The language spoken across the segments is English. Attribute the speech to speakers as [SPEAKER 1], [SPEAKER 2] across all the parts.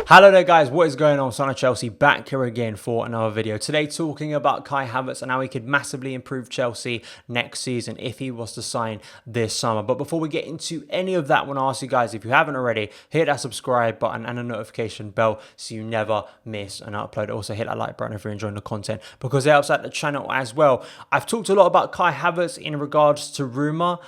[SPEAKER 1] Hello there guys, what is going on? Son of Chelsea back here again for another video. Today talking about Kai Havertz and how he could massively improve Chelsea next season if he was to sign this summer. But before we get into any of that, I want to ask you guys, if you haven't already, hit that subscribe button and a notification bell so you never miss an upload. Also hit that like button if you're enjoying the content because it helps out the channel as well. I've talked a lot about Kai Havertz in regards to rumour,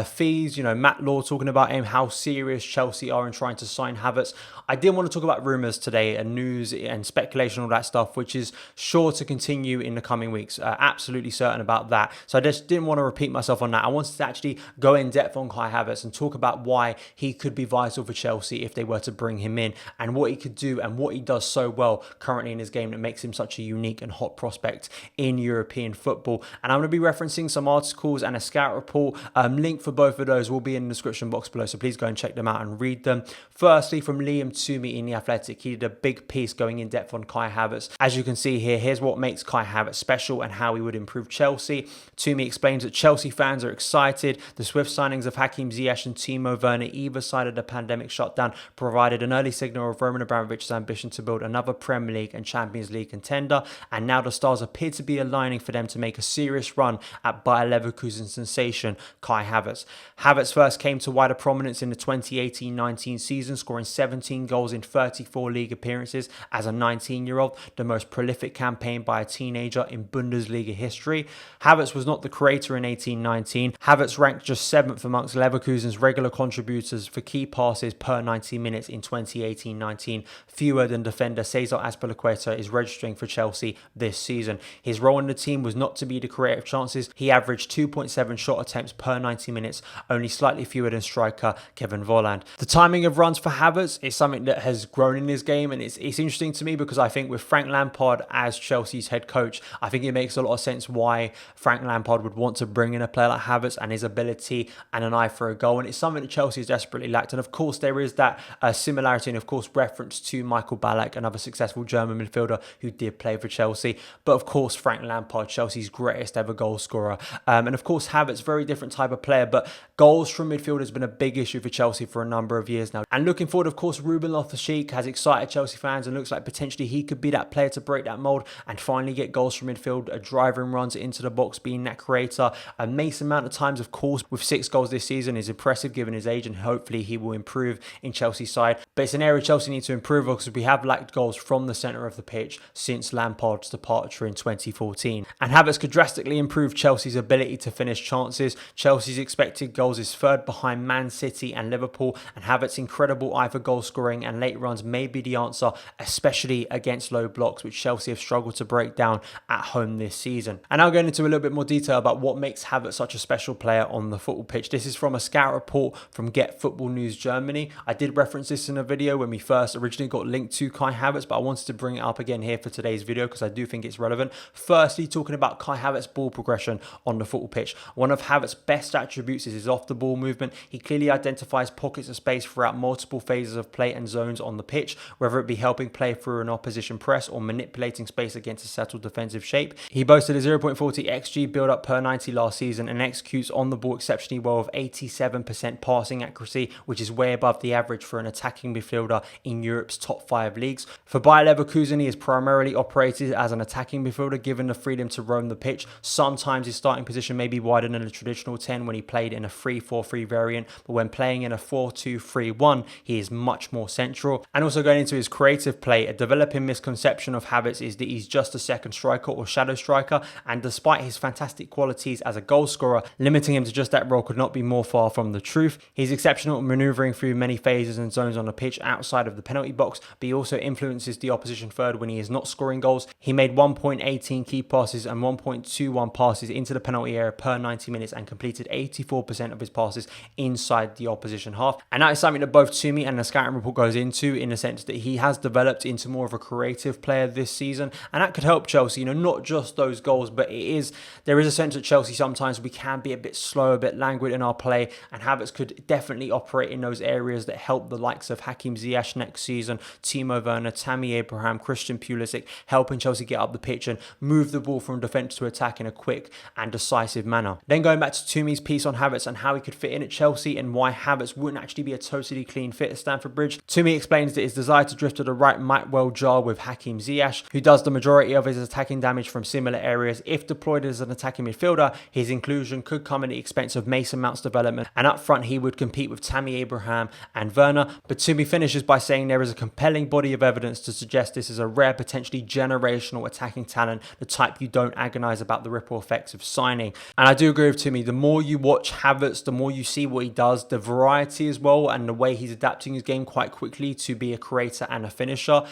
[SPEAKER 1] fees, you know, Matt Law talking about him, how serious Chelsea are in trying to sign Havertz. I did want to talk about rumours today and news and speculation, all that stuff, which is sure to continue in the coming weeks. Absolutely certain about that. So I just didn't want to repeat myself on that. I wanted to actually go in depth on Kai Havertz and talk about why he could be vital for Chelsea if they were to bring him in and what he could do and what he does so well currently in his game that makes him such a unique and hot prospect in European football. And I'm going to be referencing some articles and a scout report. Link for both of those will be in the description box below, so please go and check them out and read them. Firstly, from Liam Toomey in The Athletic, he did a big piece going in depth on Kai Havertz. As you can see here, here's what makes Kai Havertz special and how he would improve Chelsea. Toomey explains that Chelsea fans are excited. The swift signings of Hakim Ziyech and Timo Werner either side of the pandemic shutdown provided an early signal of Roman Abramovich's ambition to build another Premier League and Champions League contender, and now the stars appear to be aligning for them to make a serious run at Bayer Leverkusen sensation Kai Havertz. Havertz first came to wider prominence in the 2018-19 season, scoring 17 goals in 34 league appearances as a 19-year-old, the most prolific campaign by a teenager in Bundesliga history. Havertz was not the creator in 18-19. Havertz ranked just 7th amongst Leverkusen's regular contributors for key passes per 90 minutes in 2018-19, fewer than defender Cesar Azpilicueta is registering for Chelsea this season. His role in the team was not to be the creator of chances. He averaged 2.7 shot attempts per 90 minutes, only slightly fewer than striker Kevin Volland. The timing of runs for Havertz is something that has grown in his game, and it's interesting to me because I think with Frank Lampard as Chelsea's head coach, I think it makes a lot of sense why Frank Lampard would want to bring in a player like Havertz and his ability and an eye for a goal, and it's something that Chelsea has desperately lacked. And of course there is that similarity and of course reference to Michael Ballack, another successful German midfielder who did play for Chelsea, but of course Frank Lampard, Chelsea's greatest ever goal scorer, and of course Havertz, very different type of player, but goals from midfield has been a big issue for Chelsea for a number of years now. And looking forward, of course, Ruben Loftus-CHEEK has excited Chelsea fans and looks like potentially he could be that player to break that mould and finally get goals from midfield, driving runs into the box, being that creator. A Mason Mount at times, of course, with 6 goals this season is impressive given his age, and hopefully he will improve in Chelsea's side. But it's an area Chelsea need to improve because we have lacked goals from the centre of the pitch since Lampard's departure in 2014. And Havertz could drastically improve Chelsea's ability to finish chances. Chelsea's expected goals is 3rd behind Man City and Liverpool, and Havertz's incredible eye for goal scoring and late runs may be the answer, especially against low blocks, which Chelsea have struggled to break down at home this season. And now going into a little bit more detail about what makes Havertz such a special player on the football pitch. This is from a scout report from Get Football News Germany. I did reference this in a video when we first originally got linked to Kai Havertz, but I wanted to bring it up again here for today's video because I do think it's relevant. Firstly, talking about Kai Havertz's ball progression on the football pitch. One of Havertz's best attributes is his off-the-ball movement. He clearly identifies pockets of space throughout multiple phases of play and zones on the pitch, whether it be helping play through an opposition press or manipulating space against a settled defensive shape. He boasted a 0.40 XG build-up per 90 last season and executes on the ball exceptionally well with 87% passing accuracy, which is way above the average for an attacking midfielder in Europe's top 5 leagues. For Bayer Leverkusen, he is primarily operated as an attacking midfielder, given the freedom to roam the pitch. Sometimes his starting position may be wider than a traditional 10 when he played in a 3-4-3 variant, but when playing in a 4-2-3-1, he is much more central. And also going into his creative play, a developing misconception of Havertz is that he's just a second striker or shadow striker, and despite his fantastic qualities as a goal scorer, limiting him to just that role could not be more far from the truth. He's exceptional at manoeuvring through many phases and zones on the pitch outside of the penalty box, but he also influences the opposition third when he is not scoring goals. He made 1.18 key passes and 1.21 passes into the penalty area per 90 minutes and completed 84% of his passes inside the opposition half. And that is something that both Toomey and the scouting report goes into, in the sense that he has developed into more of a creative player this season, and that could help Chelsea, you know, not just those goals, but there is a sense at Chelsea sometimes we can be a bit slow, a bit languid in our play, and Havertz could definitely operate in those areas that help the likes of Hakim Ziyech next season, Timo Werner, Tammy Abraham, Christian Pulisic, helping Chelsea get up the pitch and move the ball from defence to attack in a quick and decisive manner. Then going back to Toomey's piece on Havertz and how he could fit in at Chelsea and why Havertz wouldn't actually be a totally clean fit at Stamford Bridge, Toomey explains that his desire to drift to the right might well jar with Hakim Ziyech, who does the majority of his attacking damage from similar areas. If deployed as an attacking midfielder, his inclusion could come at the expense of Mason Mount's development, and up front he would compete with Tammy Abraham and Werner. But Toomey finishes by saying there is a compelling body of evidence to suggest this is a rare, potentially generational attacking talent, the type you don't agonise about the ripple effects of signing. And I do agree with Toomey, the more you watch Havertz, the more you see what he does, the variety as well, and the way he's adapting his game quite quickly to be a creator and a finisher.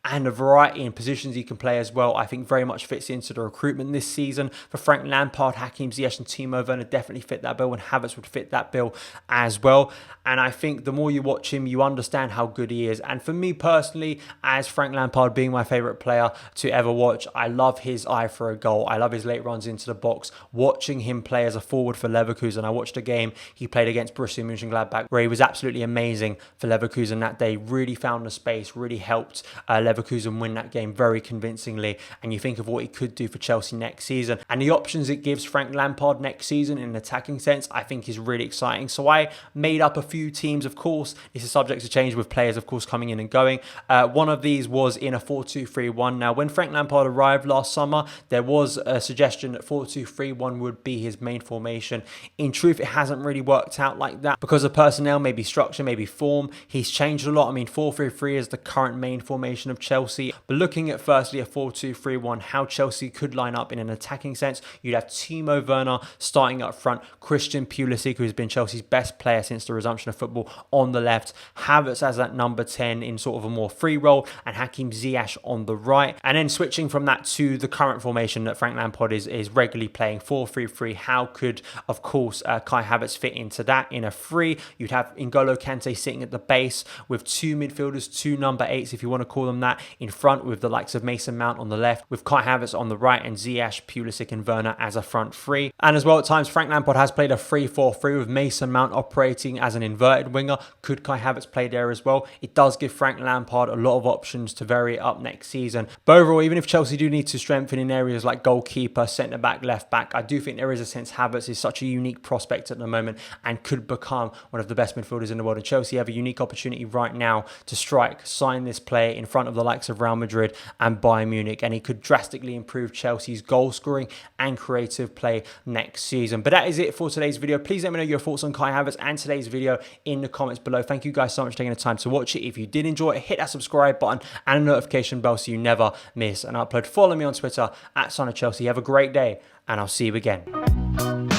[SPEAKER 1] And the variety in positions he can play as well, I think very much fits into the recruitment this season. For Frank Lampard, Hakim Ziyech and Timo Werner definitely fit that bill, and Havertz would fit that bill as well. And I think the more you watch him, you understand how good he is. And for me personally, as Frank Lampard being my favourite player to ever watch, I love his eye for a goal. I love his late runs into the box. Watching him play as a forward for Leverkusen, I watched a game he played against Borussia Mönchengladbach where he was absolutely amazing for Leverkusen that day. Really found the space, really helped Leverkusen win that game very convincingly. And you think of what he could do for Chelsea next season, and the options it gives Frank Lampard next season in an attacking sense, I think is really exciting. So I made up a few teams. Of course, this is subject to change with players, of course, coming in and going. One of these was in a 4-2-3-1. Now, when Frank Lampard arrived last summer, there was a suggestion that 4-2-3-1 would be his main formation. In truth, it hasn't really worked out like that because of personnel, maybe structure, maybe form. He's changed a lot. I mean, 4-3-3 is the current main formation of Chelsea. But looking at firstly a 4-2-3-1, how Chelsea could line up in an attacking sense, you'd have Timo Werner starting up front, Christian Pulisic, who has been Chelsea's best player since the resumption of football, on the left, Havertz as that number 10 in sort of a more free role, and Hakim Ziyech on the right. And then switching from that to the current formation that Frank Lampard is regularly playing, 4-3-3, how could, of course, Kai Havertz fit into that in a free? You'd have N'Golo Kante sitting at the base with two midfielders, two number 8s, if you want to call them that, in front, with the likes of Mason Mount on the left, with Kai Havertz on the right, and Ziyech, Pulisic and Werner as a front three. And as well, at times, Frank Lampard has played a 3-4-3 with Mason Mount operating as an inverted winger. Could Kai Havertz play there as well? It does give Frank Lampard a lot of options to vary it up next season. But overall, even if Chelsea do need to strengthen in areas like goalkeeper, centre-back, left-back, I do think there is a sense Havertz is such a unique prospect at the moment and could become one of the best midfielders in the world. And Chelsea have a unique opportunity right now to strike, sign this player in front of the likes of Real Madrid and Bayern Munich, and he could drastically improve Chelsea's goal scoring and creative play next season. But that is it for today's video. Please let me know your thoughts on Kai Havertz and today's video in the comments below. Thank you guys so much for taking the time to watch it. If you did enjoy it, hit that subscribe button and a notification bell so you never miss an upload. Follow me on Twitter at Son of Chelsea. Have a great day, and I'll see you again.